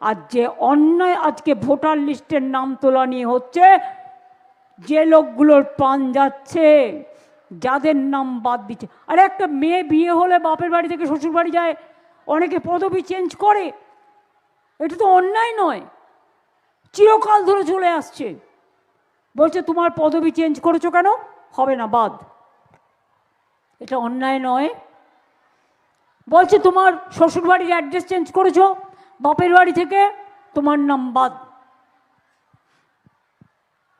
আর যে অন্যায় আজকে ভোটার লিস্টের নাম তোলা নিয়ে হচ্ছে, যে লোকগুলোর প্রাণ যাচ্ছে, যাদের নাম বাদ দিচ্ছে। আরে একটা মেয়ে বিয়ে হলে বাপের বাড়ি থেকে শ্বশুর বাড়ি যায়, অনেকে পদবি চেঞ্জ করে, এটা তো অন্যায় নয়, চিরকাল ধরে চলে আসছে। বলছে তোমার পদবি চেঞ্জ করেছো কেন, হবে না, বাদ। এটা অন্যায় নয়। বলছে তোমার শ্বশুর বাড়ির অ্যাড্রেস চেঞ্জ করেছো, বাপের বাড়ি থেকে, তোমার নাম বাদ।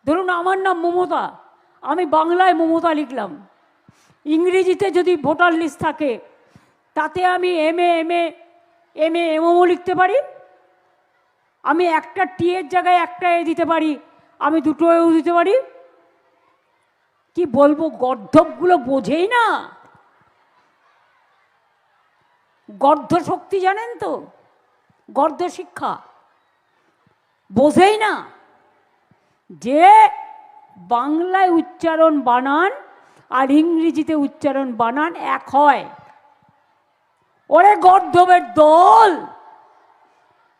ধরুন আমার নাম মমতা, আমি বাংলায় মমতা লিখলাম, ইংরেজিতে যদি ভোটার লিস্ট থাকে তাতে আমি এমও লিখতে পারি, আমি একটা টি এর জায়গায় একটা এ দিতে পারি, আমি দুটো এও দিতে পারি। কি বলবো, গর্ধবগুলো বোঝেই না, গর্ধ শক্তি জানেন তো, গর্ধ শিক্ষা বোঝেই না যে বাংলায় উচ্চারণ বানান আর ইংরেজিতে উচ্চারণ বানান এক হয়। ওরে গর্ধবের দল,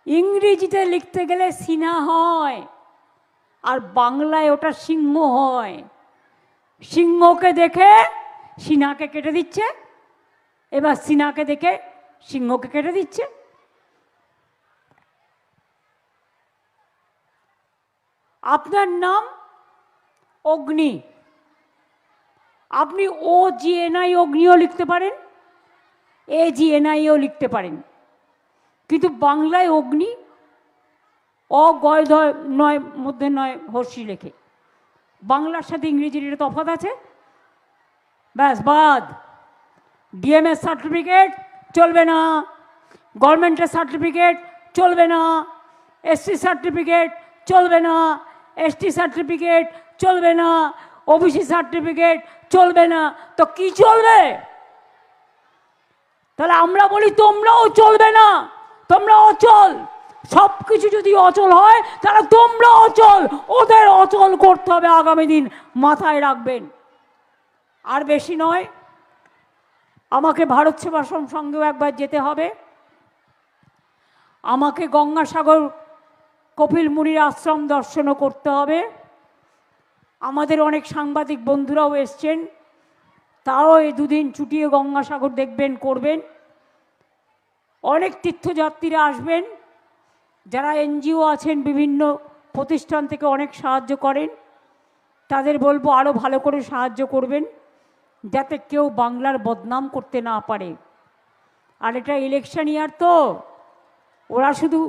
ইংরেজিতে লিখতে গেলে সিনা হয় আর বাংলায় ওটা সিংহ হয়। সিংহকে দেখে সিনাকে কেটে দিচ্ছে, এবার সিনাকে দেখে সিংহকে কেটে দিচ্ছে। আপনার নাম অগ্নি, আপনি OGNI অগ্নিও লিখতে পারেন, AGNIও লিখতে পারেন, কিন্তু বাংলায় অগ্নি অগয় নয় মধ্যে নয় হর্ষি লেখে। বাংলার সাথে ইংরেজির এটা তফাৎ আছে, ব্যাস বাদ। ডিএমএস সার্টিফিকেট চলবে না, গভর্নমেন্টের সার্টিফিকেট চলবে না, SC সার্টিফিকেট চলবে না, ST সার্টিফিকেট চলবে না, OBC সার্টিফিকেট চলবে না, তো কি চলবে? তাহলে আমরা বলি তোমরাও চলবে না, তোমরা অচল। সব কিছু যদি অচল হয় তাহলে তোমরা অচল, ওদের অচল করতে হবে আগামী দিন, মাথায় রাখবেন। আর বেশি নয়, আমাকে ভারত সেবাশ্রম সঙ্গেও একবার যেতে হবে, আমাকে গঙ্গাসাগর কপিল মুনির আশ্রম দর্শনও করতে হবে। আমাদের অনেক সাংবাদিক বন্ধুরাও এসছেন, তারাও এই দুদিন ছুটিয়ে গঙ্গাসাগর দেখবেন, করবেন। অনেক তীর্থযাত্রীরা আসবেন, যারা NGO আছেন, বিভিন্ন প্রতিষ্ঠান থেকে অনেক সাহায্য করেন, তাদের বলবো আরও ভালো করে সাহায্য করবেন, যাতে কেউ বাংলার বদনাম করতে না পারে। আর এটা ইলেকশন ইয়ার, তো ওরা শুধু